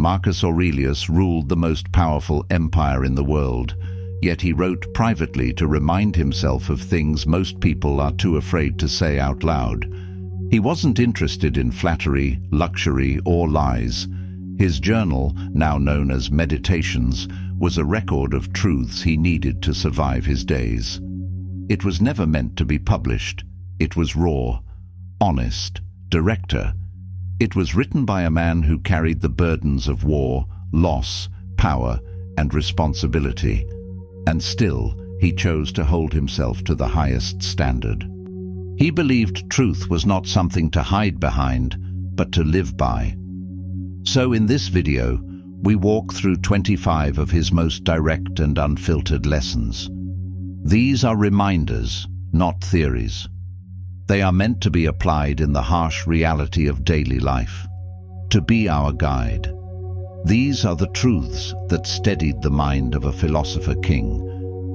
Marcus Aurelius ruled the most powerful empire in the world, yet he wrote privately to remind himself of things most people are too afraid to say out loud. He wasn't interested in flattery, luxury, or lies. His journal, now known as Meditations, was a record of truths he needed to survive his days. It was never meant to be published. It was raw, honest, direct. It was written by a man who carried the burdens of war, loss, power, and responsibility. And still, he chose to hold himself to the highest standard. He believed truth was not something to hide behind, but to live by. So in this video, we walk through 25 of his most direct and unfiltered lessons. These are reminders, not theories. They are meant to be applied in the harsh reality of daily life, to be our guide. These are the truths that steadied the mind of a philosopher king,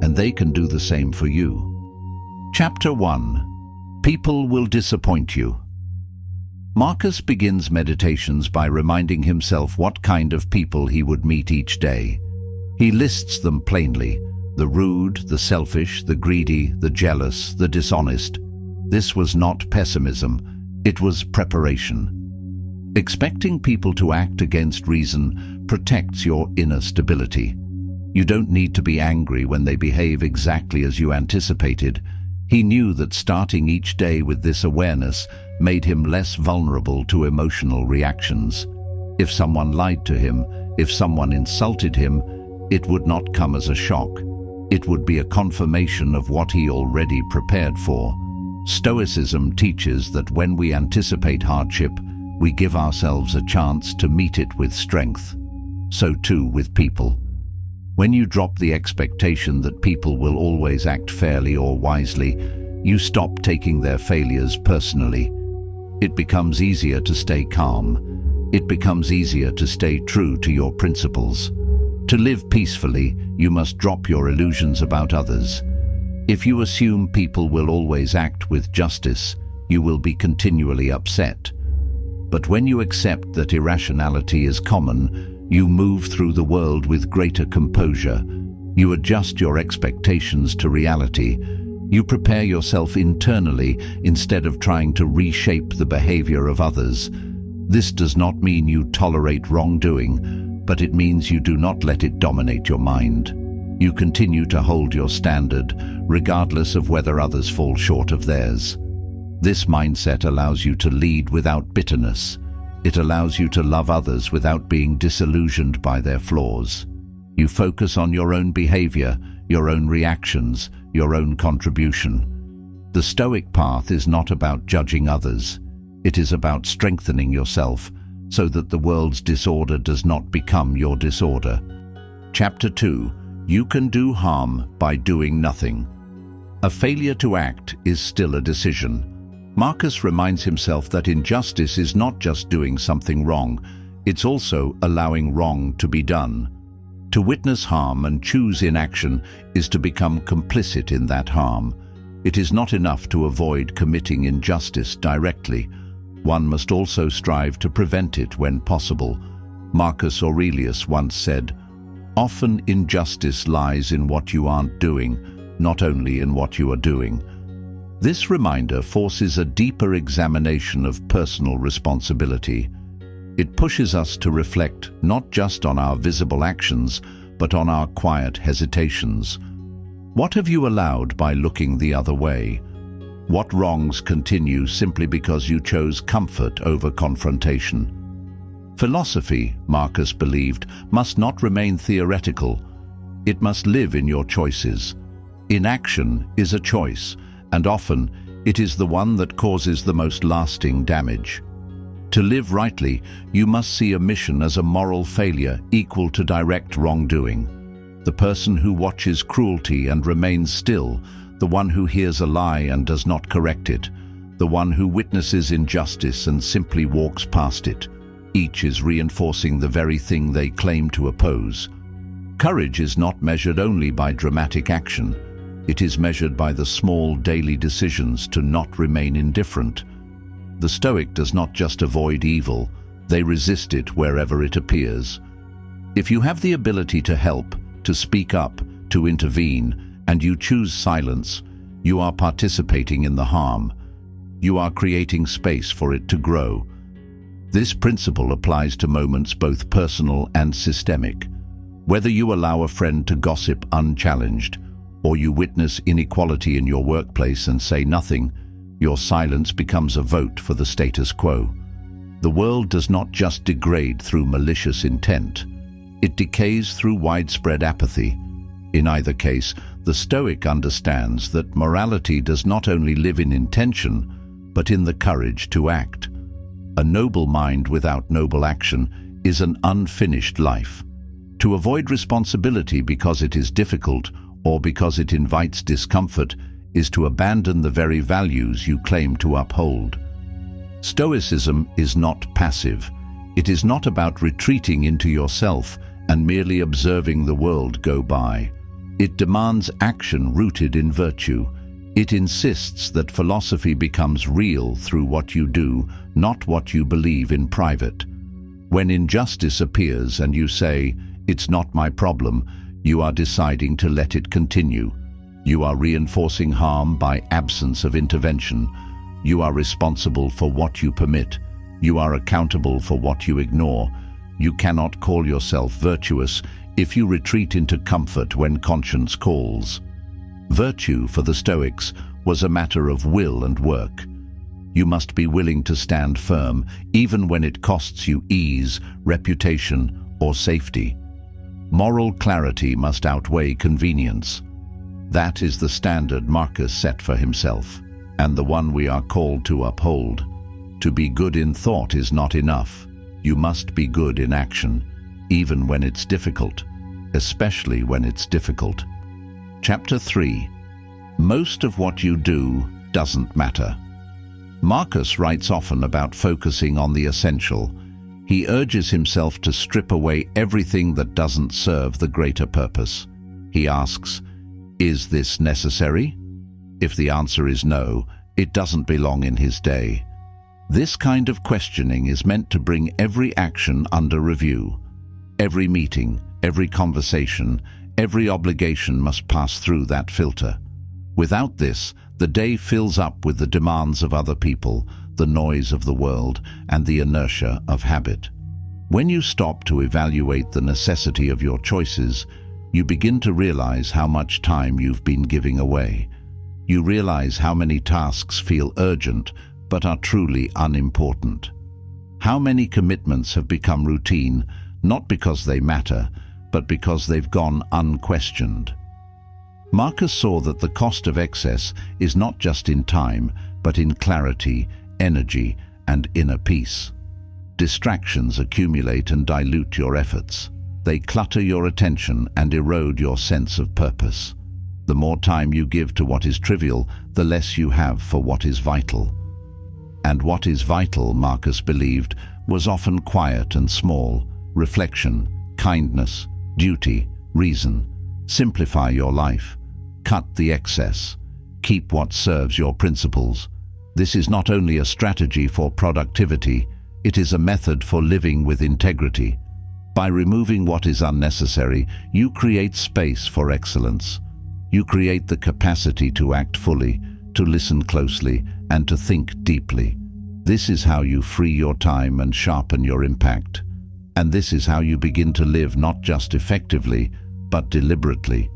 and they can do the same for you. Chapter 1. People will disappoint you. Marcus begins Meditations by reminding himself what kind of people he would meet each day. He lists them plainly: the rude, the selfish, the greedy, the jealous, the dishonest. This was not pessimism, it was preparation. Expecting people to act against reason protects your inner stability. You don't need to be angry when they behave exactly as you anticipated. He knew that starting each day with this awareness made him less vulnerable to emotional reactions. If someone lied to him, if someone insulted him, it would not come as a shock. It would be a confirmation of what he already prepared for. Stoicism teaches that when we anticipate hardship, we give ourselves a chance to meet it with strength. So too with people. When you drop the expectation that people will always act fairly or wisely, you stop taking their failures personally. It becomes easier to stay calm. It becomes easier to stay true to your principles. To live peacefully, you must drop your illusions about others. If you assume people will always act with justice, you will be continually upset. But when you accept that irrationality is common, you move through the world with greater composure. You adjust your expectations to reality. You prepare yourself internally instead of trying to reshape the behavior of others. This does not mean you tolerate wrongdoing, but it means you do not let it dominate your mind. You continue to hold your standard, regardless of whether others fall short of theirs. This mindset allows you to lead without bitterness. It allows you to love others without being disillusioned by their flaws. You focus on your own behavior, your own reactions, your own contribution. The Stoic path is not about judging others. It is about strengthening yourself so that the world's disorder does not become your disorder. Chapter 2. You can do harm by doing nothing. A failure to act is still a decision. Marcus reminds himself that injustice is not just doing something wrong, it's also allowing wrong to be done. To witness harm and choose inaction is to become complicit in that harm. It is not enough to avoid committing injustice directly. One must also strive to prevent it when possible. Marcus Aurelius once said, "Often injustice lies in what you aren't doing, not only in what you are doing." This reminder forces a deeper examination of personal responsibility. It pushes us to reflect not just on our visible actions, but on our quiet hesitations. What have you allowed by looking the other way? What wrongs continue simply because you chose comfort over confrontation? Philosophy, Marcus believed, must not remain theoretical. It must live in your choices. Inaction is a choice, and often it is the one that causes the most lasting damage. To live rightly, you must see omission as a moral failure equal to direct wrongdoing. The person who watches cruelty and remains still, the one who hears a lie and does not correct it, the one who witnesses injustice and simply walks past it. Each is reinforcing the very thing they claim to oppose. Courage is not measured only by dramatic action. It is measured by the small daily decisions to not remain indifferent. The Stoic does not just avoid evil, They resist it wherever it appears. If you have the ability to help, to speak up, to intervene, and you choose silence, you are participating in the harm. You are creating space for it to grow. This principle applies to moments both personal and systemic. Whether you allow a friend to gossip unchallenged, or you witness inequality in your workplace and say nothing, your silence becomes a vote for the status quo. The world does not just degrade through malicious intent. It decays through widespread apathy. In either case, the Stoic understands that morality does not only live in intention, but in the courage to act. A noble mind without noble action is an unfinished life. To avoid responsibility because it is difficult or because it invites discomfort is to abandon the very values you claim to uphold. Stoicism is not passive. It is not about retreating into yourself and merely observing the world go by. It demands action rooted in virtue. It insists that philosophy becomes real through what you do, not what you believe in private. When injustice appears and you say, "It's not my problem," you are deciding to let it continue. You are reinforcing harm by absence of intervention. You are responsible for what you permit. You are accountable for what you ignore. You cannot call yourself virtuous if you retreat into comfort when conscience calls. Virtue, for the Stoics, was a matter of will and work. You must be willing to stand firm, even when it costs you ease, reputation, or safety. Moral clarity must outweigh convenience. That is the standard Marcus set for himself, and the one we are called to uphold. To be good in thought is not enough. You must be good in action, even when it's difficult, especially when it's difficult. Chapter 3. Most of what you do doesn't matter. Marcus writes often about focusing on the essential. He urges himself to strip away everything that doesn't serve the greater purpose. He asks, "Is this necessary?" If the answer is no, it doesn't belong in his day. This kind of questioning is meant to bring every action under review. Every meeting, every conversation, every obligation must pass through that filter. Without this, the day fills up with the demands of other people, the noise of the world, and the inertia of habit. When you stop to evaluate the necessity of your choices, you begin to realize how much time you've been giving away. You realize how many tasks feel urgent but are truly unimportant. How many commitments have become routine, not because they matter, but because they've gone unquestioned. Marcus saw that the cost of excess is not just in time, but in clarity, energy, and inner peace. Distractions accumulate and dilute your efforts. They clutter your attention and erode your sense of purpose. The more time you give to what is trivial, the less you have for what is vital. And what is vital, Marcus believed, was often quiet and small: reflection, kindness, duty, reason. Simplify your life. Cut the excess. Keep what serves your principles. This is not only a strategy for productivity, it is a method for living with integrity. By removing what is unnecessary, you create space for excellence. You create the capacity to act fully, to listen closely, and to think deeply. This is how you free your time and sharpen your impact. And this is how you begin to live not just effectively, but deliberately.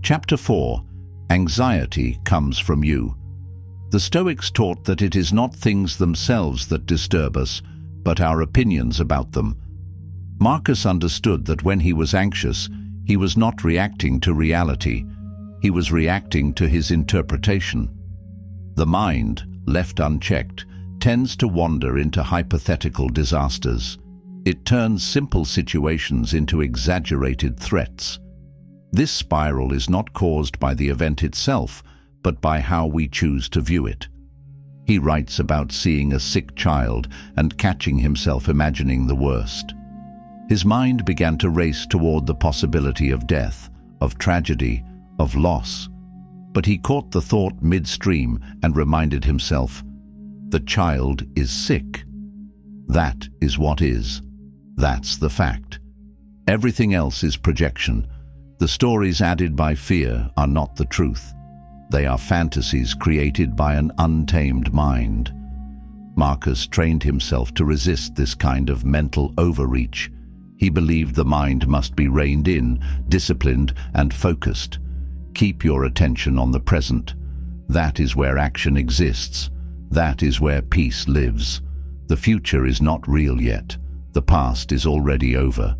Chapter 4. Anxiety comes from you. The Stoics taught that it is not things themselves that disturb us, but our opinions about them. Marcus understood that when he was anxious, he was not reacting to reality. He was reacting to his interpretation. The mind, left unchecked, tends to wander into hypothetical disasters. It turns simple situations into exaggerated threats. This spiral is not caused by the event itself, but by how we choose to view it. He writes about seeing a sick child and catching himself imagining the worst. His mind began to race toward the possibility of death, of tragedy, of loss. But he caught the thought midstream and reminded himself, "The child is sick." That is what is. That's the fact. Everything else is projection. The stories added by fear are not the truth. They are fantasies created by an untamed mind. Marcus trained himself to resist this kind of mental overreach. He believed the mind must be reined in, disciplined, and focused. Keep your attention on the present. That is where action exists. That is where peace lives. The future is not real yet. The past is already over.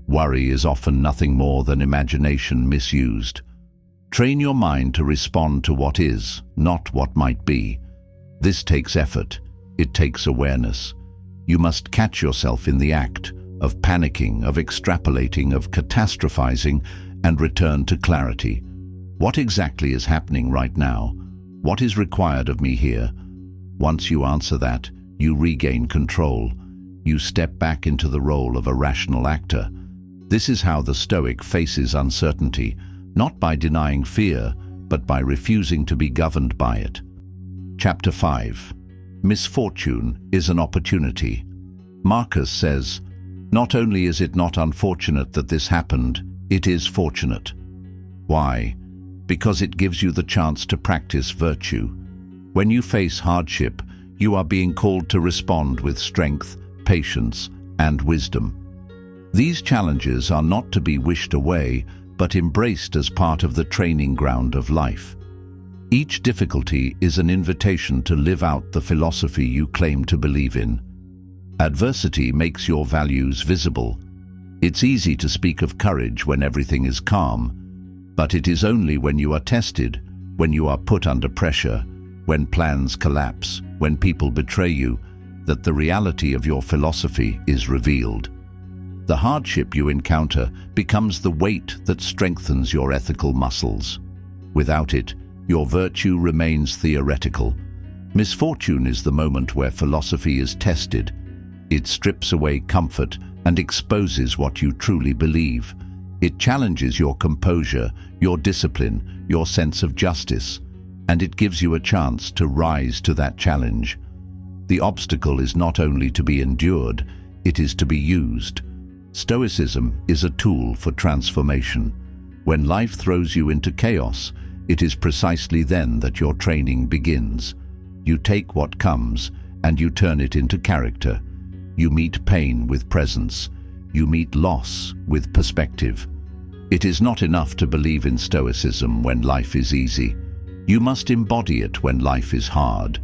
Worry is often nothing more than imagination misused. Train your mind to respond to what is, not what might be. This takes effort. It takes awareness. You must catch yourself in the act of panicking, of extrapolating, of catastrophizing, and return to clarity. What exactly is happening right now? What is required of me here? Once you answer that, you regain control. You step back into the role of a rational actor. This is how the Stoic faces uncertainty, not by denying fear, but by refusing to be governed by it. Chapter 5. Misfortune is an opportunity. Marcus says, "Not only is it not unfortunate that this happened, it is fortunate." Why? Because it gives you the chance to practice virtue. When you face hardship, you are being called to respond with strength, patience, and wisdom. These challenges are not to be wished away, but embraced as part of the training ground of life. Each difficulty is an invitation to live out the philosophy you claim to believe in. Adversity makes your values visible. It's easy to speak of courage when everything is calm, but it is only when you are tested, when you are put under pressure, when plans collapse, when people betray you, that the reality of your philosophy is revealed. The hardship you encounter becomes the weight that strengthens your ethical muscles. Without it, your virtue remains theoretical. Misfortune is the moment where philosophy is tested. It strips away comfort and exposes what you truly believe. It challenges your composure, your discipline, your sense of justice, and it gives you a chance to rise to that challenge. The obstacle is not only to be endured, it is to be used. Stoicism is a tool for transformation. When life throws you into chaos, it is precisely then that your training begins. You take what comes and you turn it into character. You meet pain with presence. You meet loss with perspective. It is not enough to believe in Stoicism when life is easy. You must embody it when life is hard.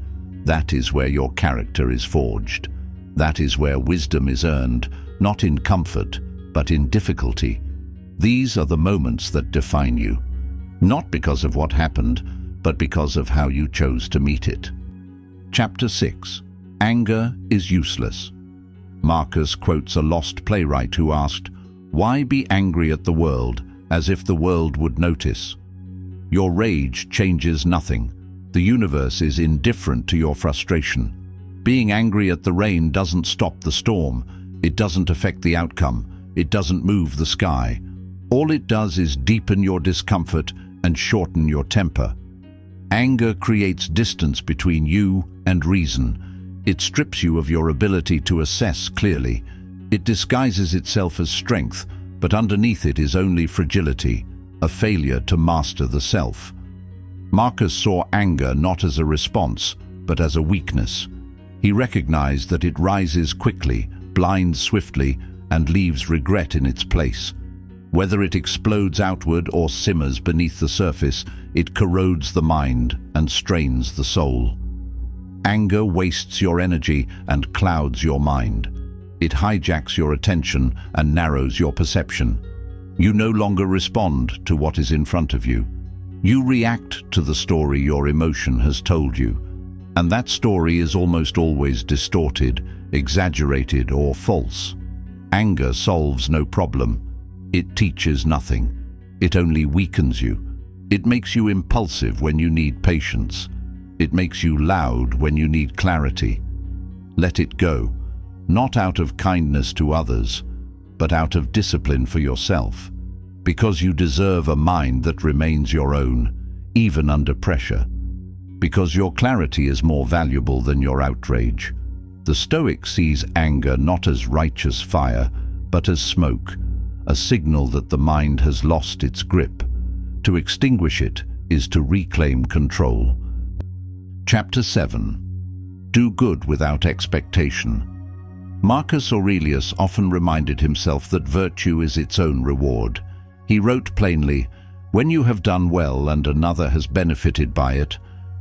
That is where your character is forged. That is where wisdom is earned, not in comfort, but in difficulty. These are the moments that define you, not because of what happened, but because of how you chose to meet it. Chapter 6. Anger is useless. Marcus quotes a lost playwright who asked, "Why be angry at the world, as if the world would notice? Your rage changes nothing. The universe is indifferent to your frustration. Being angry at the rain doesn't stop the storm. It doesn't affect the outcome. It doesn't move the sky. All it does is deepen your discomfort and shorten your temper. Anger creates distance between you and reason. It strips you of your ability to assess clearly. It disguises itself as strength, but underneath it is only fragility, a failure to master the self." Marcus saw anger not as a response, but as a weakness. He recognized that it rises quickly, blinds swiftly, and leaves regret in its place. Whether it explodes outward or simmers beneath the surface, it corrodes the mind and strains the soul. Anger wastes your energy and clouds your mind. It hijacks your attention and narrows your perception. You no longer respond to what is in front of you. You react to the story your emotion has told you, and that story is almost always distorted, exaggerated, or false. Anger solves no problem. It teaches nothing. It only weakens you. It makes you impulsive when you need patience. It makes you loud when you need clarity. Let it go, not out of kindness to others, but out of discipline for yourself, because you deserve a mind that remains your own, even under pressure, because your clarity is more valuable than your outrage. The Stoic sees anger not as righteous fire, but as smoke, a signal that the mind has lost its grip. To extinguish it is to reclaim control. Chapter 7. Do good without expectation. Marcus Aurelius often reminded himself that virtue is its own reward. He wrote plainly, "When you have done well and another has benefited by it,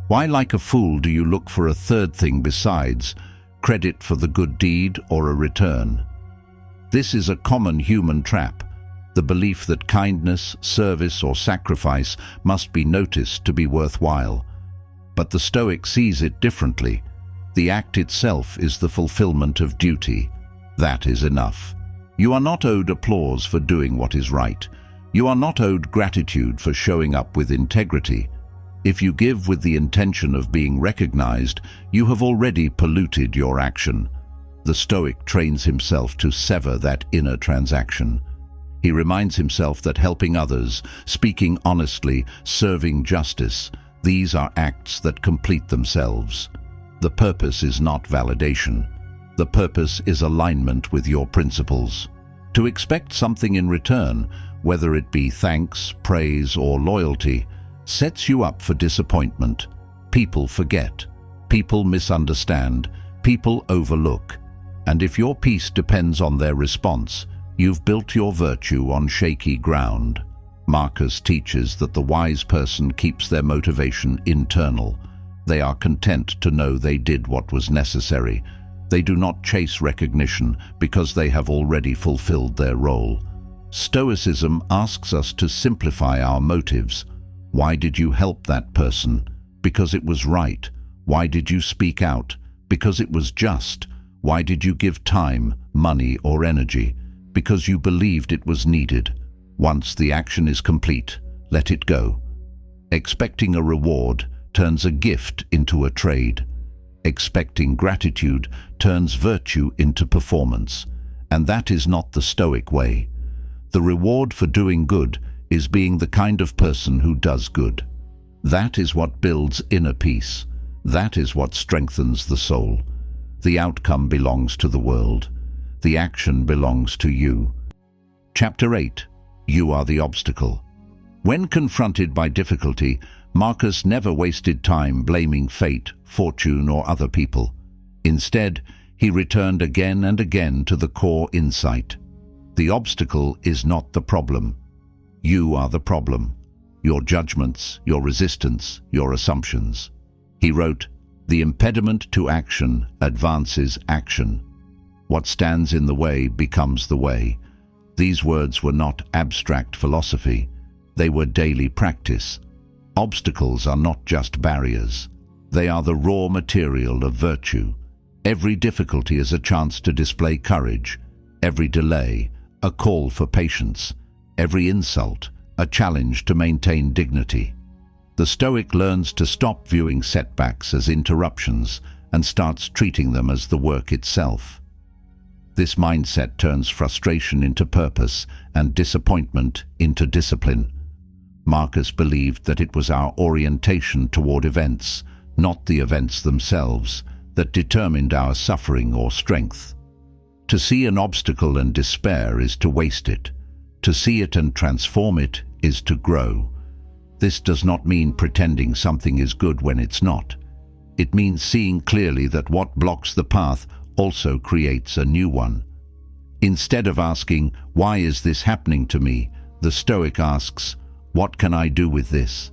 why like a fool do you look for a third thing besides, credit for the good deed or a return?" This is a common human trap, the belief that kindness, service or sacrifice must be noticed to be worthwhile. But the Stoic sees it differently. The act itself is the fulfillment of duty. That is enough. You are not owed applause for doing what is right. You are not owed gratitude for showing up with integrity. If you give with the intention of being recognized, you have already polluted your action. The Stoic trains himself to sever that inner transaction. He reminds himself that helping others, speaking honestly, serving justice, these are acts that complete themselves. The purpose is not validation. The purpose is alignment with your principles. To expect something in return, whether it be thanks, praise, or loyalty, sets you up for disappointment. People forget. People misunderstand. People overlook. And if your peace depends on their response, you've built your virtue on shaky ground. Marcus teaches that the wise person keeps their motivation internal. They are content to know they did what was necessary. They do not chase recognition because they have already fulfilled their role. Stoicism asks us to simplify our motives. Why did you help that person? Because it was right. Why did you speak out? Because it was just. Why did you give time, money, or energy? Because you believed it was needed. Once the action is complete, let it go. Expecting a reward turns a gift into a trade. Expecting gratitude turns virtue into performance. And that is not the Stoic way. The reward for doing good is being the kind of person who does good. That is what builds inner peace. That is what strengthens the soul. The outcome belongs to the world. The action belongs to you. Chapter 8. You are the obstacle. When confronted by difficulty, Marcus never wasted time blaming fate, fortune, or other people. Instead, he returned again and again to the core insight. The obstacle is not the problem. You are the problem. Your judgments, your resistance, your assumptions. He wrote, "The impediment to action advances action. What stands in the way becomes the way." These words were not abstract philosophy. They were daily practice. Obstacles are not just barriers. They are the raw material of virtue. Every difficulty is a chance to display courage. Every delay, a call for patience. Every insult, a challenge to maintain dignity. The Stoic learns to stop viewing setbacks as interruptions and starts treating them as the work itself. This mindset turns frustration into purpose and disappointment into discipline. Marcus believed that it was our orientation toward events, not the events themselves, that determined our suffering or strength. To see an obstacle and despair is to waste it. To see it and transform it is to grow. This does not mean pretending something is good when it's not. It means seeing clearly that what blocks the path also creates a new one. Instead of asking, "Why is this happening to me?" the Stoic asks, "What can I do with this?"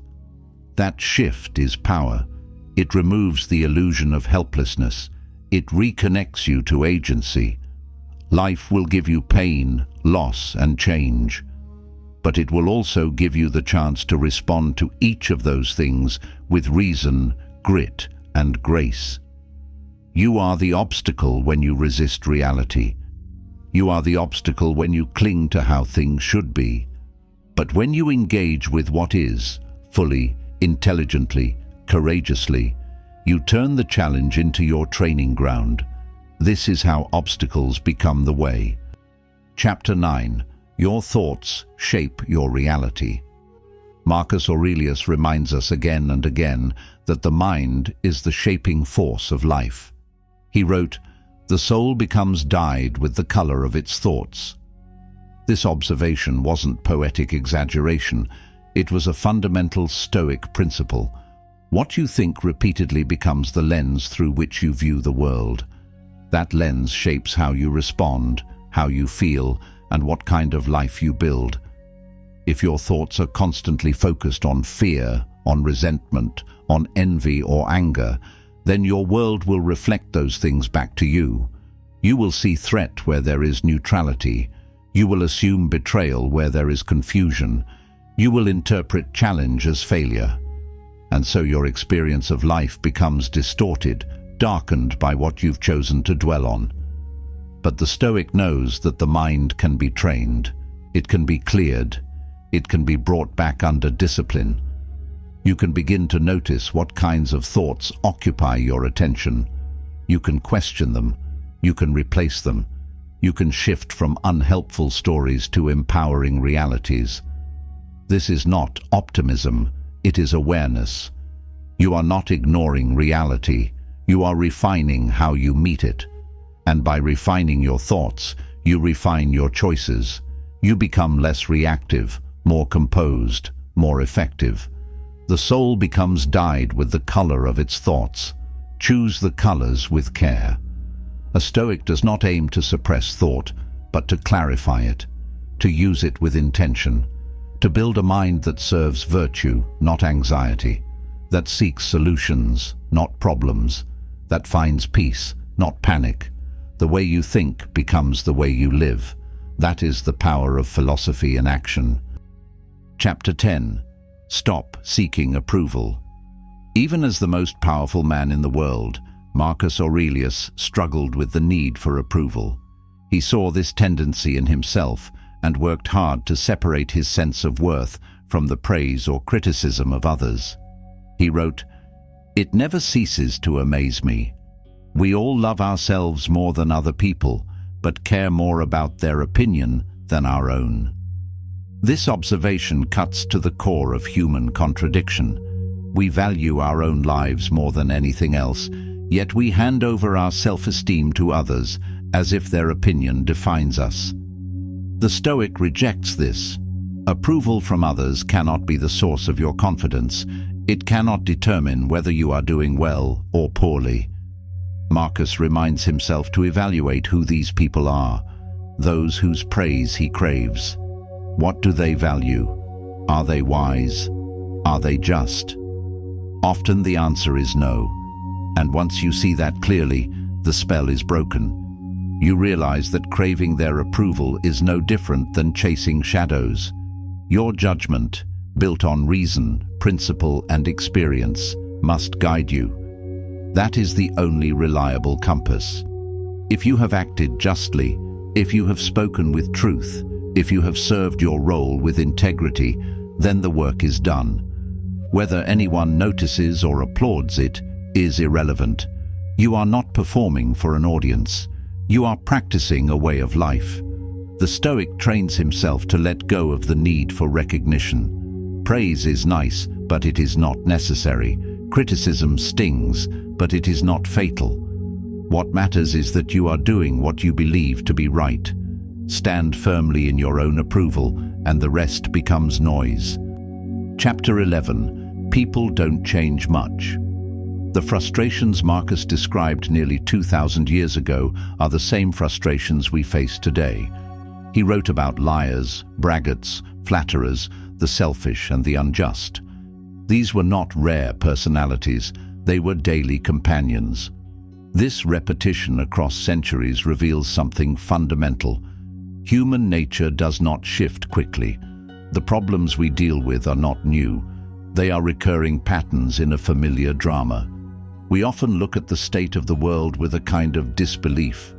That shift is power. It removes the illusion of helplessness. It reconnects you to agency. Life will give you pain, loss, and change. But it will also give you the chance to respond to each of those things with reason, grit, and grace. You are the obstacle when you resist reality. You are the obstacle when you cling to how things should be. But when you engage with what is, fully, intelligently, courageously, you turn the challenge into your training ground. This is how obstacles become the way. Chapter 9. Your thoughts shape your reality. Marcus Aurelius reminds us again and again that the mind is the shaping force of life. He wrote, The soul becomes dyed with the color of its thoughts. This observation wasn't poetic exaggeration. It was a fundamental Stoic principle. What you think repeatedly becomes the lens through which you view the world. That lens shapes how you respond, how you feel, and what kind of life you build. If your thoughts are constantly focused on fear, on resentment, on envy or anger, then your world will reflect those things back to you. You will see threat where there is neutrality. You will assume betrayal where there is confusion. You will interpret challenge as failure. And so your experience of life becomes distorted, darkened by what you've chosen to dwell on. But the Stoic knows that the mind can be trained. It can be cleared. It can be brought back under discipline. You can begin to notice what kinds of thoughts occupy your attention. You can question them. You can replace them. You can shift from unhelpful stories to empowering realities. This is not optimism. It is awareness. You are not ignoring reality. You are refining how you meet it. And by refining your thoughts, you refine your choices. You become less reactive, more composed, more effective. The soul becomes dyed with the color of its thoughts. Choose the colors with care. A Stoic does not aim to suppress thought, but to clarify it, to use it with intention, to build a mind that serves virtue, not anxiety, that seeks solutions, not problems, that finds peace, not panic. The way you think becomes the way you live. That is the power of philosophy in action. Chapter 10. Stop seeking approval. Even as the most powerful man in the world, Marcus Aurelius struggled with the need for approval. He saw this tendency in himself and worked hard to separate his sense of worth from the praise or criticism of others. He wrote, "It never ceases to amaze me. We all love ourselves more than other people, but care more about their opinion than our own." This observation cuts to the core of human contradiction. We value our own lives more than anything else, yet we hand over our self-esteem to others as if their opinion defines us. The Stoic rejects this. Approval from others cannot be the source of your confidence. It cannot determine whether you are doing well or poorly. Marcus reminds himself to evaluate who these people are, those whose praise he craves. What do they value? Are they wise? Are they just? Often the answer is no. And once you see that clearly, the spell is broken. You realize that craving their approval is no different than chasing shadows. Your judgment, built on reason, principle, and experience, must guide you. That is the only reliable compass. If you have acted justly, if you have spoken with truth, if you have served your role with integrity, then the work is done. Whether anyone notices or applauds it is irrelevant. You are not performing for an audience. You are practicing a way of life. The Stoic trains himself to let go of the need for recognition. Praise is nice, but it is not necessary. Criticism stings, but it is not fatal. What matters is that you are doing what you believe to be right. Stand firmly in your own approval, and the rest becomes noise. Chapter 11. People don't change much. The frustrations Marcus described nearly 2,000 years ago are the same frustrations we face today. He wrote about liars, braggarts, flatterers, the selfish and the unjust. These were not rare personalities, they were daily companions. This repetition across centuries reveals something fundamental. Human nature does not shift quickly. The problems we deal with are not new. They are recurring patterns in a familiar drama. We often look at the state of the world with a kind of disbelief.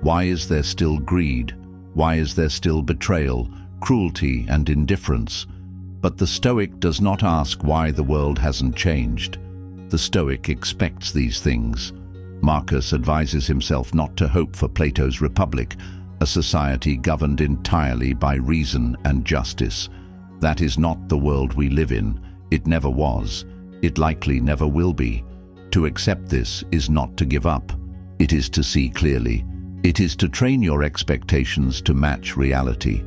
Why is there still greed? Why is there still betrayal, cruelty, and indifference? But the Stoic does not ask why the world hasn't changed. The Stoic expects these things. Marcus advises himself not to hope for Plato's Republic, a society governed entirely by reason and justice. That is not the world we live in. It never was. It likely never will be. To accept this is not to give up. It is to see clearly. It is to train your expectations to match reality.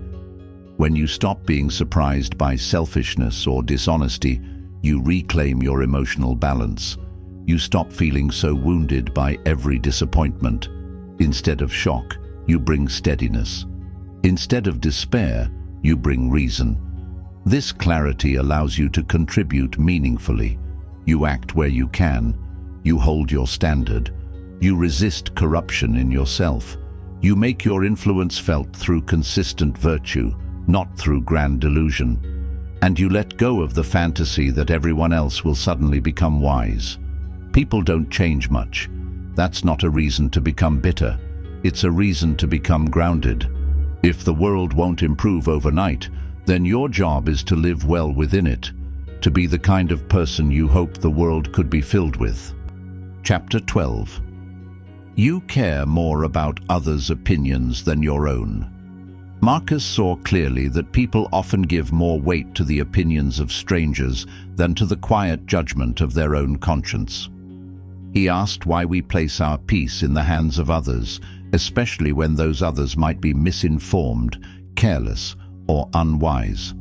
When you stop being surprised by selfishness or dishonesty, you reclaim your emotional balance. You stop feeling so wounded by every disappointment. Instead of shock, you bring steadiness. Instead of despair, you bring reason. This clarity allows you to contribute meaningfully. You act where you can. You hold your standard. You resist corruption in yourself. You make your influence felt through consistent virtue, not through grand delusion. And you let go of the fantasy that everyone else will suddenly become wise. People don't change much. That's not a reason to become bitter. It's a reason to become grounded. If the world won't improve overnight, then your job is to live well within it, to be the kind of person you hope the world could be filled with. Chapter 12. You care more about others' opinions than your own. Marcus saw clearly that people often give more weight to the opinions of strangers than to the quiet judgment of their own conscience. He asked why we place our peace in the hands of others, especially when those others might be misinformed, careless, or unwise.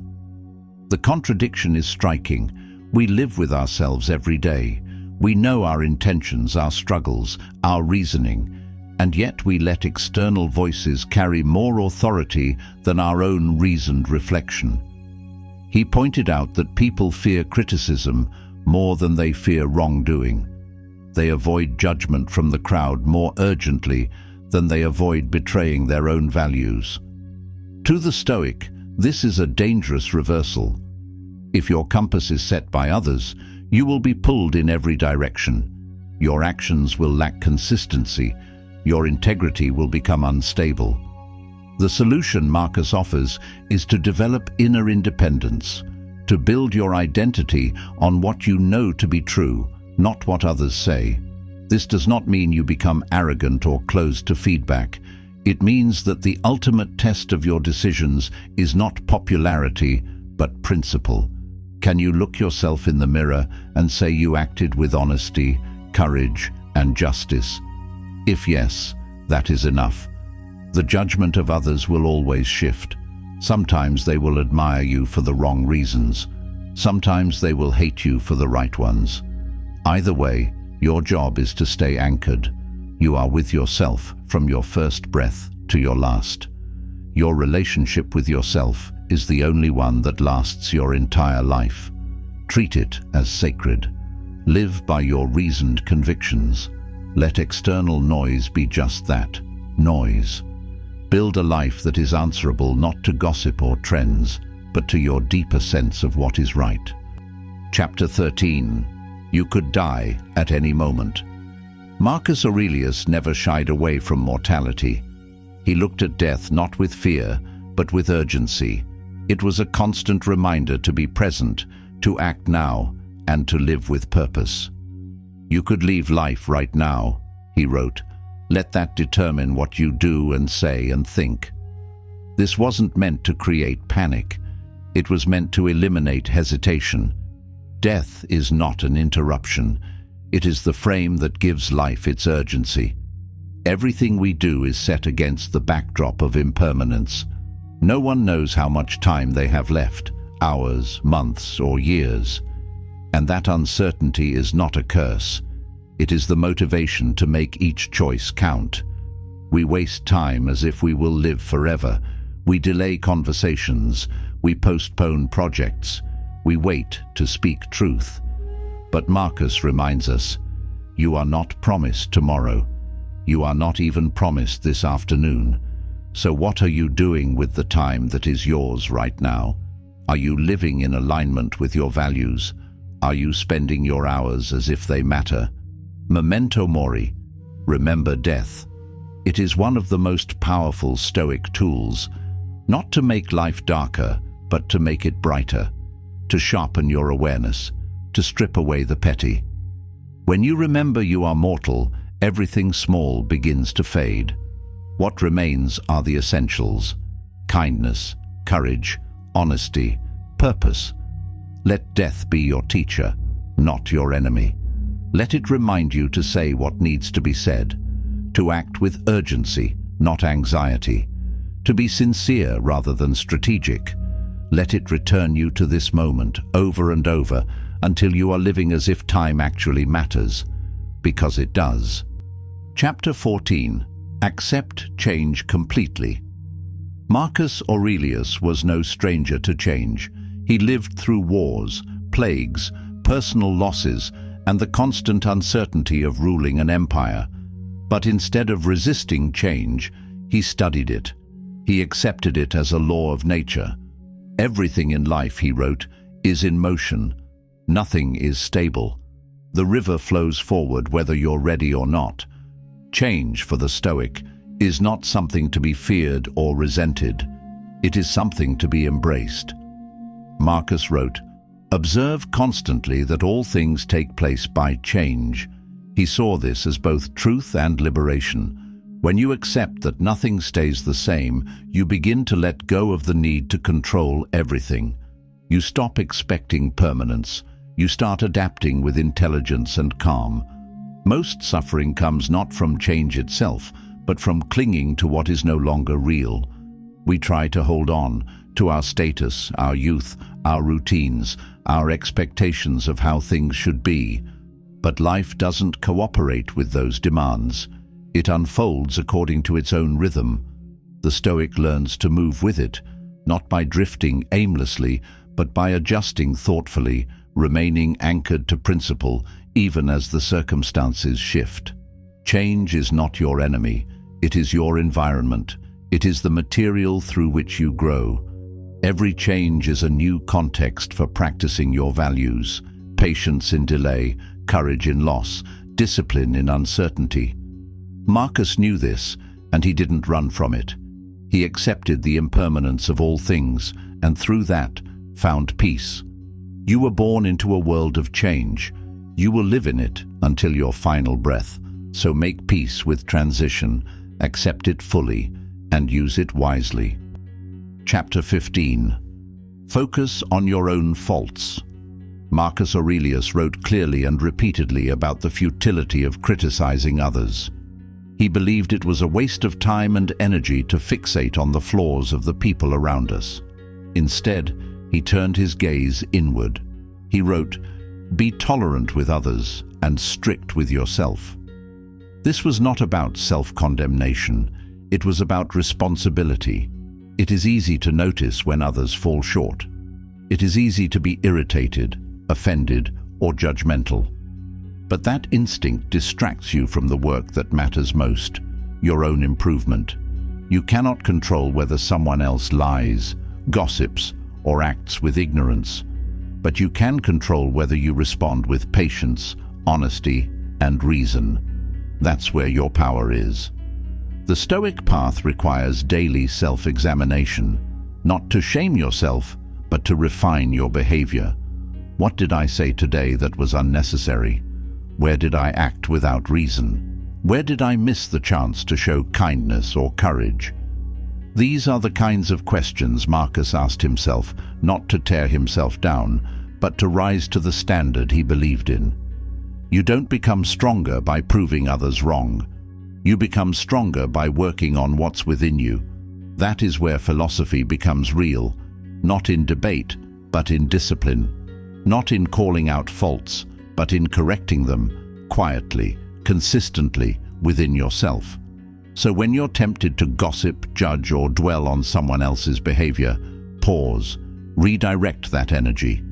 The contradiction is striking. We live with ourselves every day. We know our intentions, our struggles, our reasoning, and yet we let external voices carry more authority than our own reasoned reflection. He pointed out that people fear criticism more than they fear wrongdoing. They avoid judgment from the crowd more urgently than they avoid betraying their own values. To the Stoic, this is a dangerous reversal. If your compass is set by others, you will be pulled in every direction. Your actions will lack consistency. Your integrity will become unstable. The solution Marcus offers is to develop inner independence, to build your identity on what you know to be true, not what others say. This does not mean you become arrogant or closed to feedback. It means that the ultimate test of your decisions is not popularity, but principle. Can you look yourself in the mirror and say you acted with honesty, courage, and justice? If yes, that is enough. The judgment of others will always shift. Sometimes they will admire you for the wrong reasons. Sometimes they will hate you for the right ones. Either way, your job is to stay anchored. You are with yourself from your first breath to your last. Your relationship with yourself is the only one that lasts your entire life. Treat it as sacred. Live by your reasoned convictions. Let external noise be just that, noise. Build a life that is answerable not to gossip or trends, but to your deeper sense of what is right. Chapter 13. You could die at any moment. Marcus Aurelius never shied away from mortality. He looked at death not with fear, but with urgency. It was a constant reminder to be present, to act now, and to live with purpose. You could leave life right now, he wrote. Let that determine what you do and say and think. This wasn't meant to create panic. It was meant to eliminate hesitation. Death is not an interruption. It is the frame that gives life its urgency. Everything we do is set against the backdrop of impermanence. No one knows how much time they have left, hours, months, or years. And that uncertainty is not a curse. It is the motivation to make each choice count. We waste time as if we will live forever. We delay conversations. We postpone projects. We wait to speak truth. But Marcus reminds us, you are not promised tomorrow. You are not even promised this afternoon. So what are you doing with the time that is yours right now? Are you living in alignment with your values? Are you spending your hours as if they matter? Memento mori, remember death. It is one of the most powerful Stoic tools, not to make life darker, but to make it brighter, to sharpen your awareness, to strip away the petty. When you remember you are mortal, everything small begins to fade. What remains are the essentials: kindness, courage, honesty, purpose. Let death be your teacher, not your enemy. Let it remind you to say what needs to be said, to act with urgency, not anxiety, to be sincere rather than strategic. Let it return you to this moment over and over until you are living as if time actually matters, because it does. Chapter 14. Accept change completely. Marcus Aurelius was no stranger to change. He lived through wars, plagues, personal losses, and the constant uncertainty of ruling an empire. But instead of resisting change, he studied it. He accepted it as a law of nature. Everything in life, he wrote, is in motion. Nothing is stable. The river flows forward whether you're ready or not. Change, for the Stoic, is not something to be feared or resented. It is something to be embraced. Marcus wrote, "Observe constantly that all things take place by change." He saw this as both truth and liberation. When you accept that nothing stays the same, you begin to let go of the need to control everything. You stop expecting permanence. You start adapting with intelligence and calm. Most suffering comes not from change itself, but from clinging to what is no longer real. We try to hold on to our status, our youth, our routines, our expectations of how things should be. But life doesn't cooperate with those demands. It unfolds according to its own rhythm. The Stoic learns to move with it, not by drifting aimlessly, but by adjusting thoughtfully, remaining anchored to principle, even as the circumstances shift. Change is not your enemy. It is your environment. It is the material through which you grow. Every change is a new context for practicing your values: patience in delay, courage in loss, discipline in uncertainty. Marcus knew this, and he didn't run from it. He accepted the impermanence of all things, and through that, found peace. You were born into a world of change. You will live in it until your final breath. So make peace with transition, accept it fully, and use it wisely. Chapter 15. Focus on your own faults. Marcus Aurelius wrote clearly and repeatedly about the futility of criticizing others. He believed it was a waste of time and energy to fixate on the flaws of the people around us. Instead, he turned his gaze inward. He wrote, "Be tolerant with others and strict with yourself." This was not about self-condemnation. It was about responsibility. It is easy to notice when others fall short. It is easy to be irritated, offended, or judgmental. But that instinct distracts you from the work that matters most, your own improvement. You cannot control whether someone else lies, gossips, or acts with ignorance. But you can control whether you respond with patience, honesty, and reason. That's where your power is. The Stoic path requires daily self-examination, not to shame yourself, but to refine your behavior. What did I say today that was unnecessary? Where did I act without reason? Where did I miss the chance to show kindness or courage? These are the kinds of questions Marcus asked himself, not to tear himself down, but to rise to the standard he believed in. You don't become stronger by proving others wrong. You become stronger by working on what's within you. That is where philosophy becomes real, not in debate, but in discipline. Not in calling out faults, but in correcting them, quietly, consistently, within yourself. So when you're tempted to gossip, judge, or dwell on someone else's behavior, pause, redirect that energy.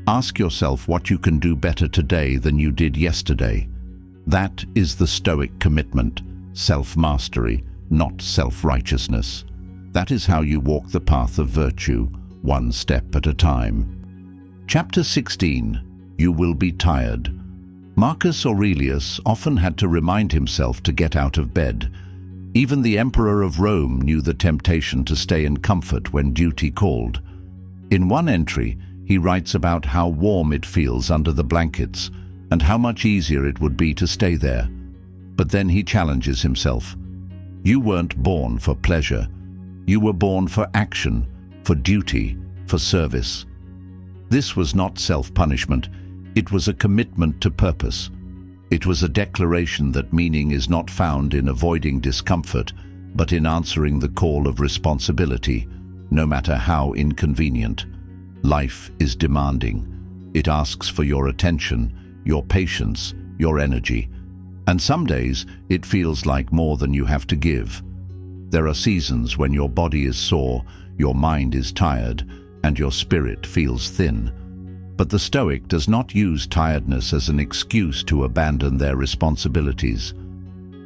Ask yourself what you can do better today than you did yesterday. That is the Stoic commitment, self-mastery, not self-righteousness. That is how you walk the path of virtue, one step at a time. Chapter 16. You will be tired. Marcus Aurelius often had to remind himself to get out of bed. Even the Emperor of Rome knew the temptation to stay in comfort when duty called. In one entry, he writes about how warm it feels under the blankets and how much easier it would be to stay there. But then he challenges himself. You weren't born for pleasure. You were born for action, for duty, for service. This was not self-punishment. It was a commitment to purpose. It was a declaration that meaning is not found in avoiding discomfort, but in answering the call of responsibility, no matter how inconvenient. Life is demanding. It asks for your attention, your patience, your energy. And some days it feels like more than you have to give. There are seasons when your body is sore, your mind is tired, and your spirit feels thin. But the Stoic does not use tiredness as an excuse to abandon their responsibilities.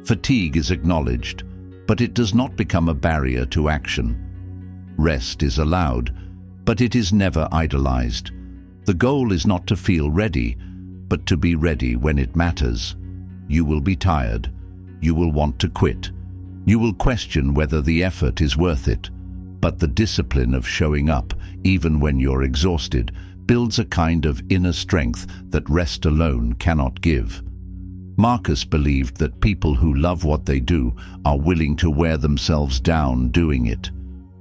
Fatigue is acknowledged, but it does not become a barrier to action. Rest is allowed, but it is never idolized. The goal is not to feel ready, but to be ready when it matters. You will be tired. You will want to quit. You will question whether the effort is worth it. But the discipline of showing up, even when you're exhausted, builds a kind of inner strength that rest alone cannot give. Marcus believed that people who love what they do are willing to wear themselves down doing it.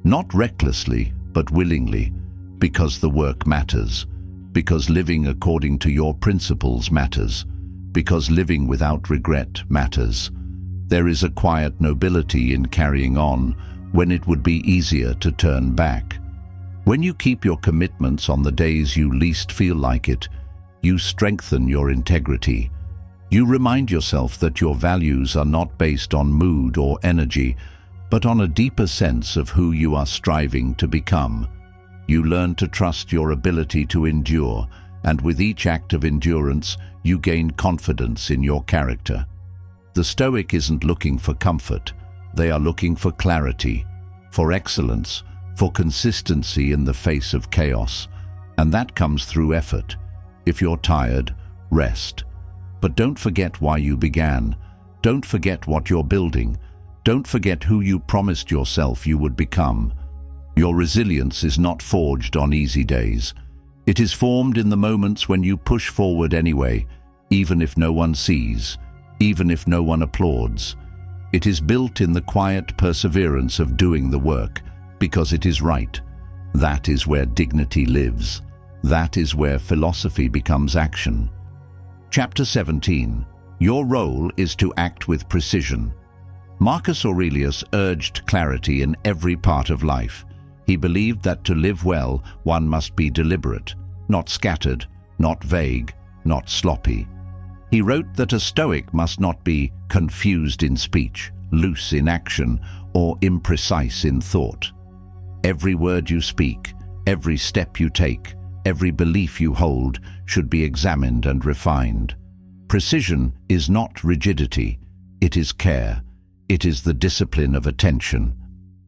Not recklessly, but willingly, because the work matters, because living according to your principles matters, because living without regret matters. There is a quiet nobility in carrying on when it would be easier to turn back. When you keep your commitments on the days you least feel like it, you strengthen your integrity. You remind yourself that your values are not based on mood or energy, but on a deeper sense of who you are striving to become. You learn to trust your ability to endure, and with each act of endurance, you gain confidence in your character. The Stoic isn't looking for comfort. They are looking for clarity, for excellence, for consistency in the face of chaos. And that comes through effort. If you're tired, rest. But don't forget why you began. Don't forget what you're building. Don't forget who you promised yourself you would become. Your resilience is not forged on easy days. It is formed in the moments when you push forward anyway, even if no one sees, even if no one applauds. It is built in the quiet perseverance of doing the work, because it is right. That is where dignity lives. That is where philosophy becomes action. Chapter 17. Your role is to act with precision. Marcus Aurelius urged clarity in every part of life. He believed that to live well, one must be deliberate, not scattered, not vague, not sloppy. He wrote that a Stoic must not be confused in speech, loose in action, or imprecise in thought. Every word you speak, every step you take, every belief you hold should be examined and refined. Precision is not rigidity, it is care. It is the discipline of attention.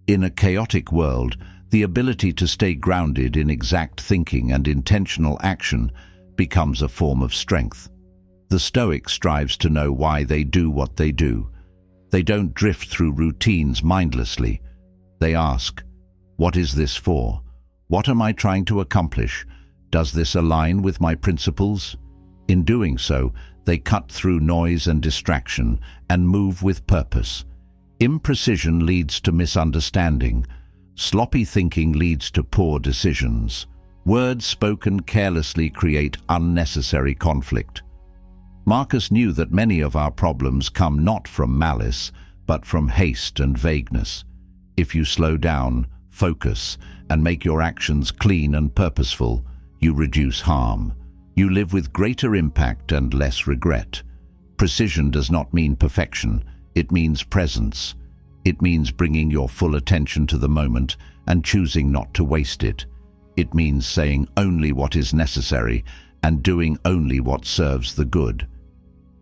In a chaotic world, the ability to stay grounded in exact thinking and intentional action becomes a form of strength. The Stoic strives to know why they do what they do. They don't drift through routines mindlessly. They ask, what is this for? What am I trying to accomplish? Does this align with my principles? In doing so, they cut through noise and distraction and move with purpose. Imprecision leads to misunderstanding. Sloppy thinking leads to poor decisions. Words spoken carelessly create unnecessary conflict. Marcus knew that many of our problems come not from malice, but from haste and vagueness. If you slow down, focus, and make your actions clean and purposeful, you reduce harm. You live with greater impact and less regret. Precision does not mean perfection. It means presence. It means bringing your full attention to the moment and choosing not to waste it. It means saying only what is necessary and doing only what serves the good.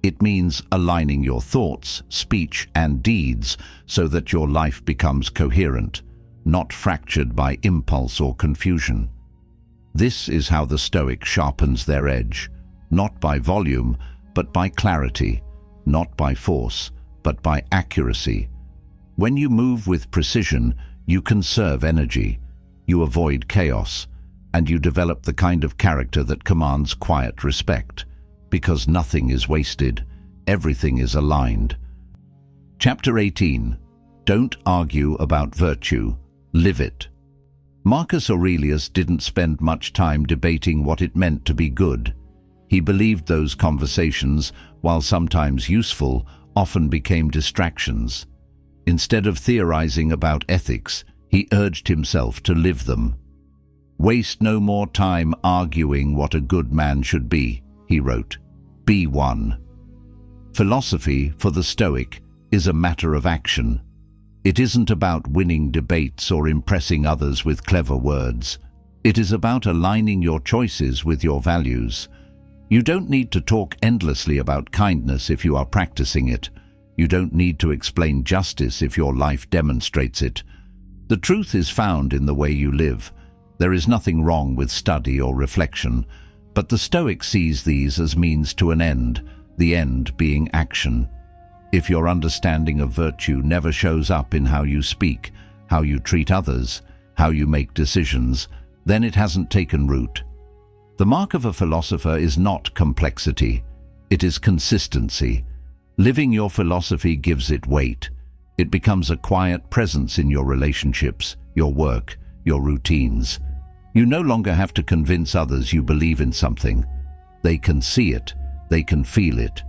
It means aligning your thoughts, speech, and deeds so that your life becomes coherent, not fractured by impulse or confusion. This is how the Stoic sharpens their edge, not by volume, but by clarity, not by force, but by accuracy. When you move with precision, you conserve energy, you avoid chaos, and you develop the kind of character that commands quiet respect, because nothing is wasted, everything is aligned. Chapter 18. Don't argue about virtue, live it. Marcus Aurelius didn't spend much time debating what it meant to be good. He believed those conversations while sometimes useful, often became distractions. Instead of theorizing about ethics, he urged himself to live them. "Waste no more time arguing what a good man should be," he wrote. "Be one." Philosophy, for the Stoic, is a matter of action. It isn't about winning debates or impressing others with clever words. It is about aligning your choices with your values. You don't need to talk endlessly about kindness if you are practicing it. You don't need to explain justice if your life demonstrates it. The truth is found in the way you live. There is nothing wrong with study or reflection, but the Stoic sees these as means to an end, the end being action. If your understanding of virtue never shows up in how you speak, how you treat others, how you make decisions, then it hasn't taken root. The mark of a philosopher is not complexity, it is consistency. Living your philosophy gives it weight. It becomes a quiet presence in your relationships, your work, your routines. You no longer have to convince others you believe in something. They can see it, they can feel it.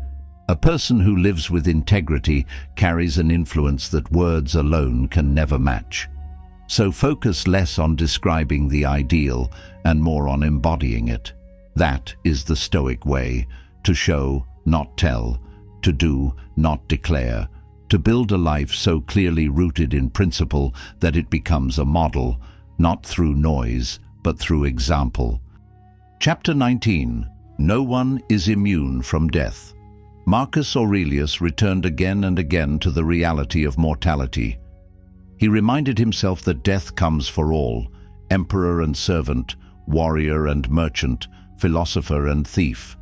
A person who lives with integrity carries an influence that words alone can never match. So focus less on describing the ideal and more on embodying it. That is the Stoic way: to show, not tell, to do, not declare, to build a life so clearly rooted in principle that it becomes a model, not through noise, but through example. Chapter 19. No one is immune from death. Marcus Aurelius returned again and again to the reality of mortality. He reminded himself that death comes for all, emperor and servant, warrior and merchant, philosopher and thief.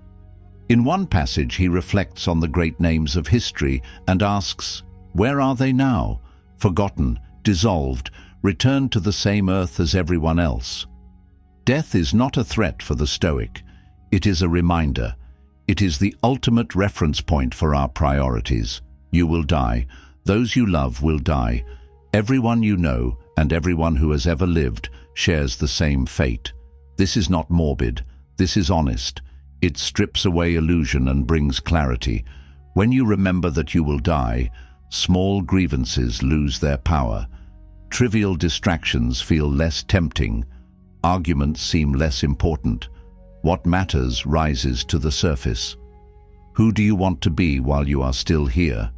In one passage he reflects on the great names of history and asks, where are they now? Forgotten, dissolved, returned to the same earth as everyone else. Death is not a threat for the Stoic. It is a reminder. It is the ultimate reference point for our priorities. You will die. Those you love will die. Everyone you know and everyone who has ever lived shares the same fate. This is not morbid. This is honest. It strips away illusion and brings clarity. When you remember that you will die, small grievances lose their power. Trivial distractions feel less tempting. Arguments seem less important. What matters rises to the surface. Who do you want to be while you are still here?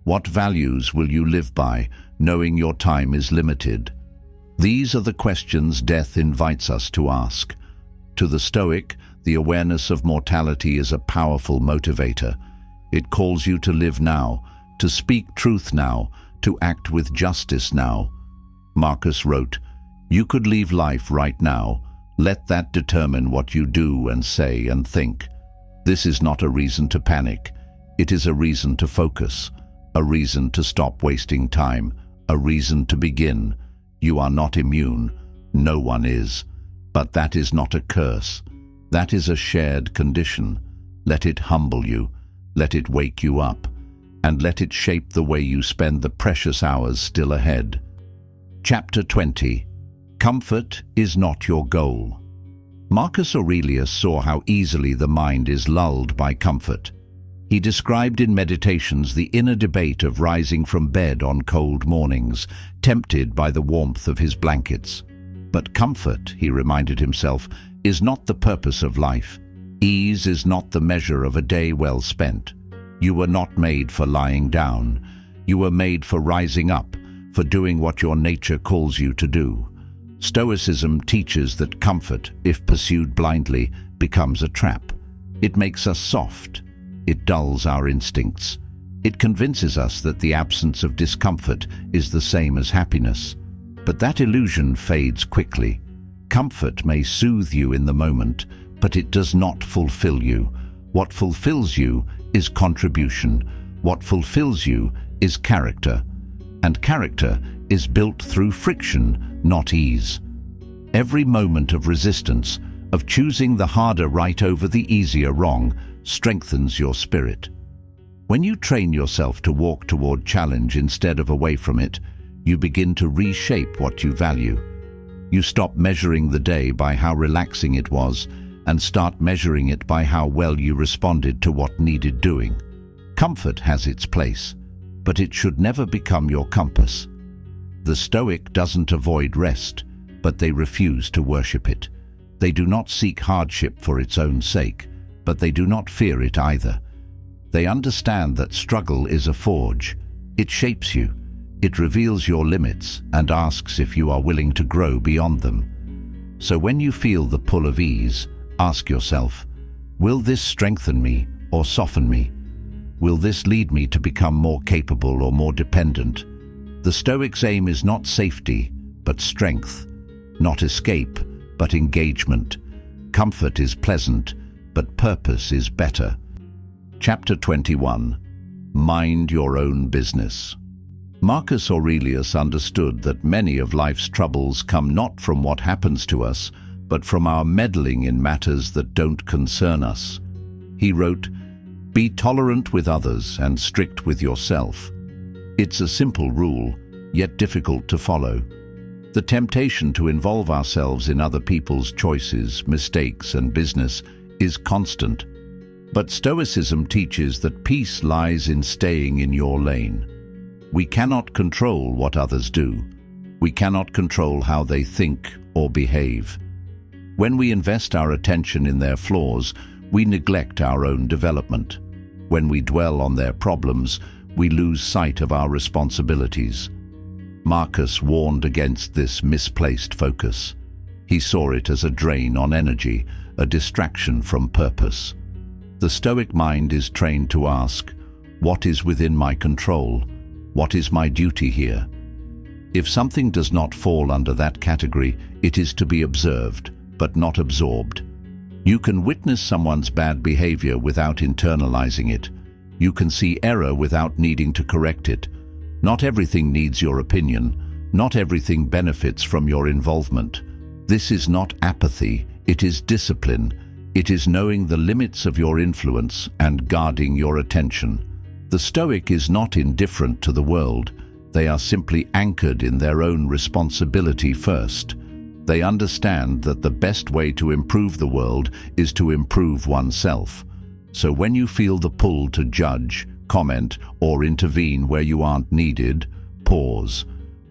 What values will you live by, knowing your time is limited? These are the questions death invites us to ask. To the Stoic, the awareness of mortality is a powerful motivator. It calls you to live now, to speak truth now, to act with justice now. Marcus wrote, "You could leave life right now. Let that determine what you do and say and think." This is not a reason to panic. It is a reason to focus, a reason to stop wasting time, a reason to begin. You are not immune. No one is. But that is not a curse. That is a shared condition. Let it humble you. Let it wake you up. And let it shape the way you spend the precious hours still ahead. Chapter 20. Comfort is not your goal. Marcus Aurelius saw how easily the mind is lulled by comfort. He described in Meditations the inner debate of rising from bed on cold mornings, tempted by the warmth of his blankets. But comfort, he reminded himself, is not the purpose of life. Ease is not the measure of a day well spent. You were not made for lying down. You were made for rising up, for doing what your nature calls you to do. Stoicism teaches that comfort, if pursued blindly, becomes a trap. It makes us soft. It dulls our instincts. It convinces us that the absence of discomfort is the same as happiness. But that illusion fades quickly. Comfort may soothe you in the moment, but it does not fulfill you. What fulfills you is contribution. What fulfills you is character. And character is built through friction, not ease. Every moment of resistance, of choosing the harder right over the easier wrong, strengthens your spirit. When you train yourself to walk toward challenge instead of away from it, you begin to reshape what you value. You stop measuring the day by how relaxing it was and start measuring it by how well you responded to what needed doing. Comfort has its place, but it should never become your compass. The Stoic doesn't avoid rest, but they refuse to worship it. They do not seek hardship for its own sake, but they do not fear it either. They understand that struggle is a forge. It shapes you, it reveals your limits, and asks if you are willing to grow beyond them. So when you feel the pull of ease, ask yourself, will this strengthen me or soften me? Will this lead me to become more capable or more dependent? The Stoic's aim is not safety, but strength, not escape, but engagement. Comfort is pleasant, but purpose is better. Chapter 21. Mind your own business. Marcus Aurelius understood that many of life's troubles come not from what happens to us, but from our meddling in matters that don't concern us. He wrote, "Be tolerant with others and strict with yourself." It's a simple rule, yet difficult to follow. The temptation to involve ourselves in other people's choices, mistakes, and business is constant. But Stoicism teaches that peace lies in staying in your lane. We cannot control what others do. We cannot control how they think or behave. When we invest our attention in their flaws, we neglect our own development. When we dwell on their problems, we lose sight of our responsibilities. Marcus warned against this misplaced focus. He saw it as a drain on energy, a distraction from purpose. The Stoic mind is trained to ask, what is within my control? What is my duty here? If something does not fall under that category, it is to be observed, but not absorbed. You can witness someone's bad behavior without internalizing it. You can see error without needing to correct it. Not everything needs your opinion. Not everything benefits from your involvement. This is not apathy, it is discipline. It is knowing the limits of your influence and guarding your attention. The Stoic is not indifferent to the world. They are simply anchored in their own responsibility first. They understand that the best way to improve the world is to improve oneself. So when you feel the pull to judge, comment, or intervene where you aren't needed, pause.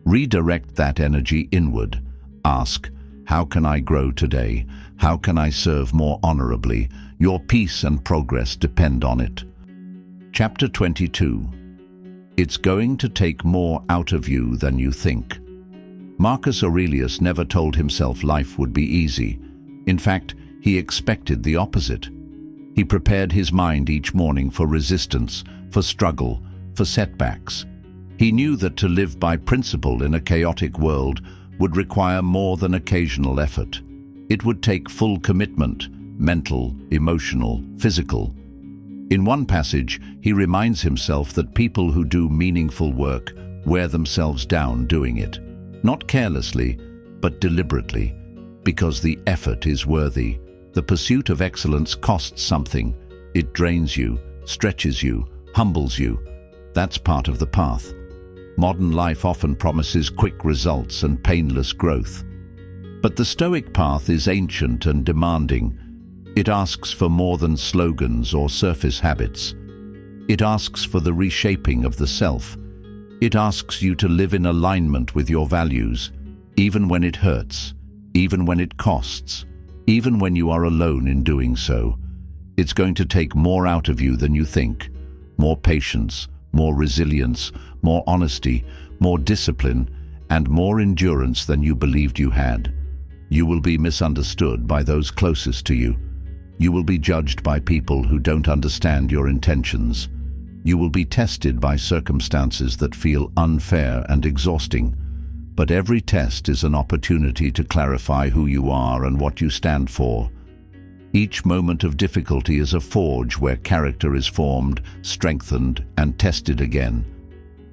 Redirect that energy inward. Ask, how can I grow today? How can I serve more honorably? Your peace and progress depend on it. Chapter 22. It's going to take more out of you than you think. Marcus Aurelius never told himself life would be easy. In fact, he expected the opposite. He prepared his mind each morning for resistance, for struggle, for setbacks. He knew that to live by principle in a chaotic world would require more than occasional effort. It would take full commitment, mental, emotional, physical. In one passage, he reminds himself that people who do meaningful work wear themselves down doing it. Not carelessly, but deliberately, because the effort is worthy. The pursuit of excellence costs something. It drains you, stretches you, humbles you. That's part of the path. Modern life often promises quick results and painless growth. But the Stoic path is ancient and demanding. It asks for more than slogans or surface habits. It asks for the reshaping of the self. It asks you to live in alignment with your values, even when it hurts, even when it costs, even when you are alone in doing so. It's going to take more out of you than you think. More patience, more resilience, more honesty, more discipline, and more endurance than you believed you had. You will be misunderstood by those closest to you. You will be judged by people who don't understand your intentions. You will be tested by circumstances that feel unfair and exhausting. But every test is an opportunity to clarify who you are and what you stand for. Each moment of difficulty is a forge where character is formed, strengthened, and tested again.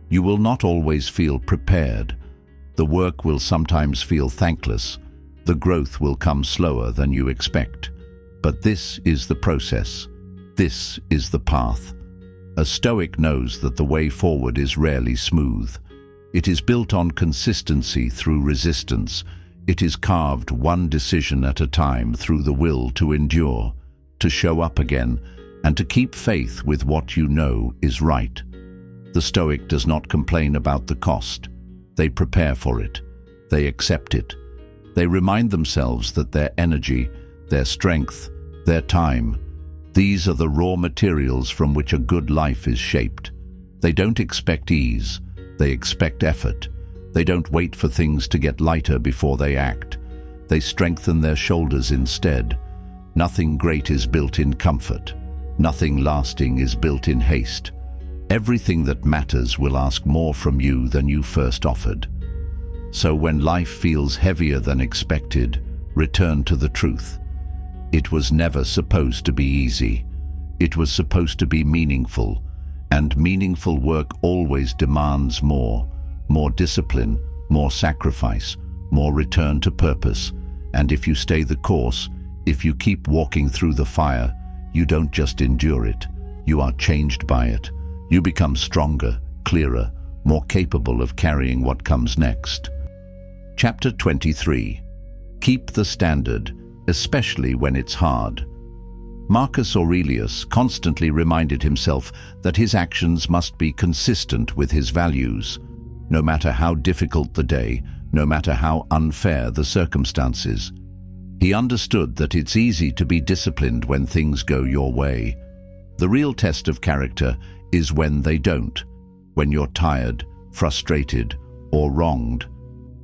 You will not always feel prepared. The work will sometimes feel thankless. The growth will come slower than you expect. But this is the process. This is the path. A Stoic knows that the way forward is rarely smooth. It is built on consistency through resistance. It is carved one decision at a time through the will to endure, to show up again, and to keep faith with what you know is right. The Stoic does not complain about the cost. They prepare for it. They accept it. They remind themselves that their energy, their strength, their time, these are the raw materials from which a good life is shaped. They don't expect ease. They expect effort. They don't wait for things to get lighter before they act. They strengthen their shoulders instead. Nothing great is built in comfort. Nothing lasting is built in haste. Everything that matters will ask more from you than you first offered. So when life feels heavier than expected, return to the truth. It was never supposed to be easy. It was supposed to be meaningful, and meaningful work always demands more discipline, more sacrifice, more return to purpose. And if you stay the course, if you keep walking through the fire, you don't just endure it, you are changed by it. You become stronger, clearer, more capable of carrying what comes next. Chapter 23. Keep the standard, especially when it's hard. Marcus Aurelius constantly reminded himself that his actions must be consistent with his values. No matter how difficult the day, no matter how unfair the circumstances. He understood that it's easy to be disciplined when things go your way. The real test of character is when they don't, when you're tired, frustrated, or wronged.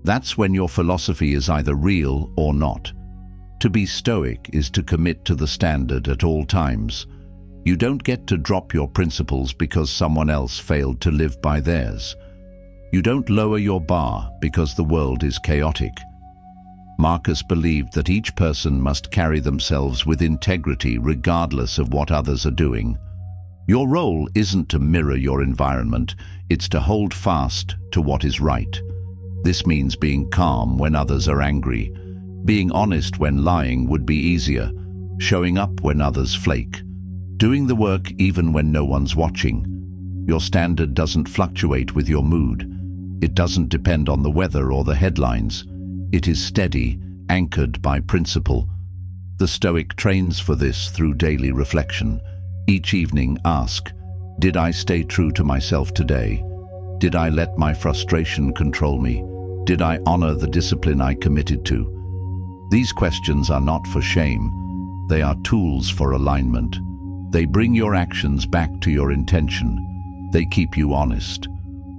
That's when your philosophy is either real or not. To be stoic is to commit to the standard at all times. You don't get to drop your principles because someone else failed to live by theirs. You don't lower your bar because the world is chaotic. Marcus believed that each person must carry themselves with integrity regardless of what others are doing. Your role isn't to mirror your environment, it's to hold fast to what is right. This means being calm when others are angry, being honest when lying would be easier, showing up when others flake, doing the work even when no one's watching. Your standard doesn't fluctuate with your mood. It doesn't depend on the weather or the headlines. It is steady, anchored by principle. The Stoic trains for this through daily reflection. Each evening ask, did I stay true to myself today? Did I let my frustration control me? Did I honor the discipline I committed to? These questions are not for shame. They are tools for alignment. They bring your actions back to your intention. They keep you honest.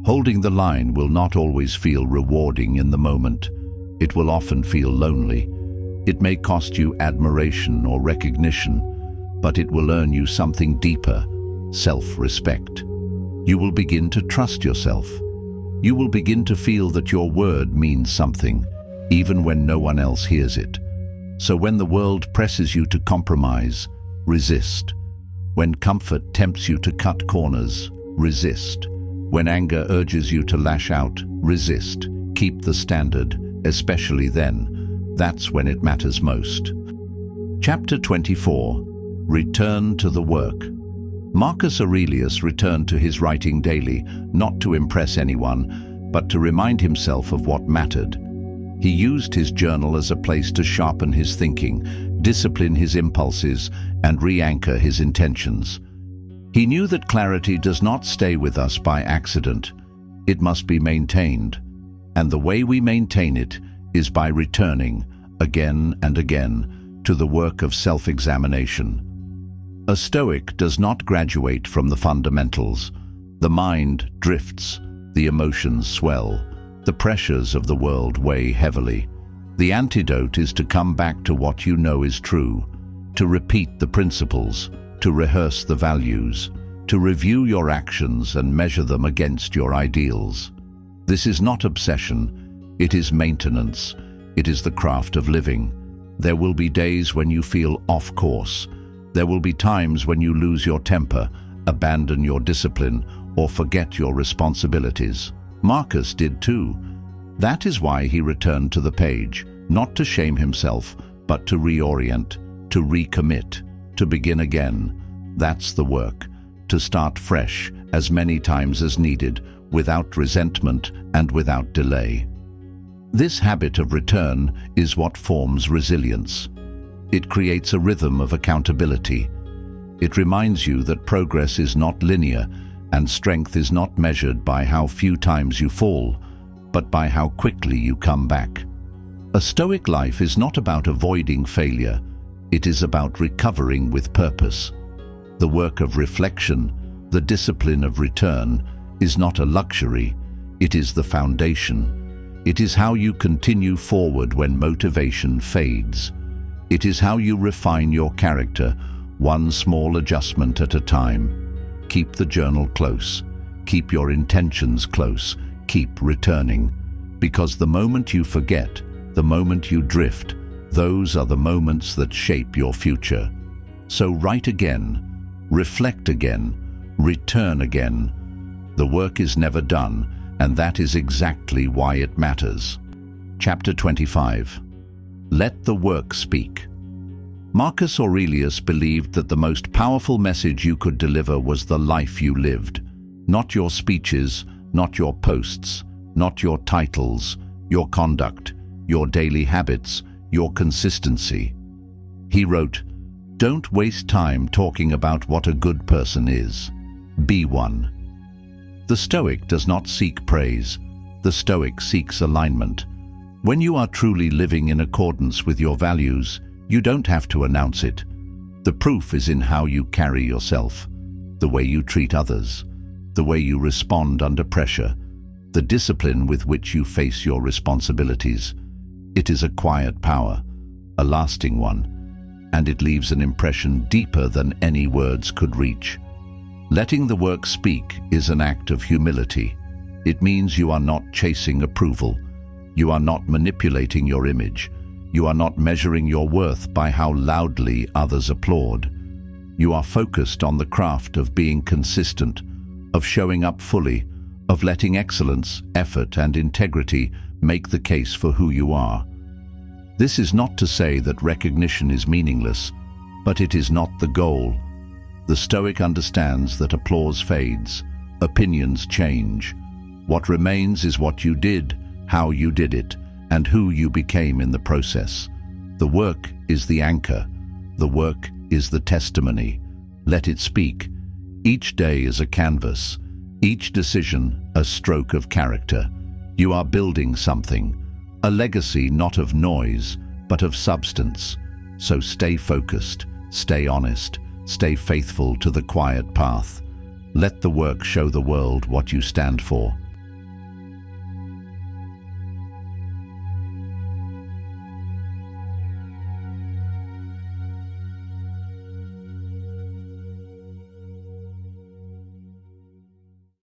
Holding the line will not always feel rewarding in the moment. It will often feel lonely. It may cost you admiration or recognition, but it will earn you something deeper, self-respect. You will begin to trust yourself. You will begin to feel that your word means something, even when no one else hears it. So when the world presses you to compromise, resist. When comfort tempts you to cut corners, resist. When anger urges you to lash out, resist. Keep the standard, especially then. That's when it matters most. Chapter 24. Return to the work. Marcus Aurelius returned to his writing daily, not to impress anyone, but to remind himself of what mattered. He used his journal as a place to sharpen his thinking, discipline his impulses, and re-anchor his intentions. He knew that clarity does not stay with us by accident. It must be maintained. And the way we maintain it is by returning, again and again, to the work of self-examination. A Stoic does not graduate from the fundamentals. The mind drifts, the emotions swell, the pressures of the world weigh heavily. The antidote is to come back to what you know is true, to repeat the principles, to rehearse the values, to review your actions and measure them against your ideals. This is not obsession, it is maintenance. It is the craft of living. There will be days when you feel off course. There will be times when you lose your temper, abandon your discipline, or forget your responsibilities. Marcus did too. That is why he returned to the page, not to shame himself, but to reorient, to recommit, to begin again. That's the work, to start fresh as many times as needed, without resentment and without delay. This habit of return is what forms resilience. It creates a rhythm of accountability. It reminds you that progress is not linear and strength is not measured by how few times you fall, but by how quickly you come back. A Stoic life is not about avoiding failure. It is about recovering with purpose. The work of reflection, the discipline of return, is not a luxury. It is the foundation. It is how you continue forward when motivation fades. It is how you refine your character, one small adjustment at a time. Keep the journal close. Keep your intentions close. Keep returning. Because the moment you forget, the moment you drift, those are the moments that shape your future. So write again, reflect again, return again. The work is never done, and that is exactly why it matters. Chapter 25. Let the work speak. Marcus Aurelius believed that the most powerful message you could deliver was the life you lived. Not your speeches, not your posts, not your titles, your conduct, your daily habits, your consistency. He wrote, "Don't waste time talking about what a good person is. Be one." The Stoic does not seek praise. The Stoic seeks alignment. When you are truly living in accordance with your values, you don't have to announce it. The proof is in how you carry yourself, the way you treat others, the way you respond under pressure, the discipline with which you face your responsibilities. It is a quiet power, a lasting one, and it leaves an impression deeper than any words could reach. Letting the work speak is an act of humility. It means you are not chasing approval. You are not manipulating your image. You are not measuring your worth by how loudly others applaud. You are focused on the craft of being consistent, of showing up fully, of letting excellence, effort, and integrity make the case for who you are. This is not to say that recognition is meaningless, but it is not the goal. The Stoic understands that applause fades, opinions change. What remains is what you did, how you did it, and who you became in the process. The work is the anchor. The work is the testimony. Let it speak. Each day is a canvas. Each decision a stroke of character. You are building something, a legacy not of noise, but of substance. So stay focused, stay honest, stay faithful to the quiet path. Let the work show the world what you stand for.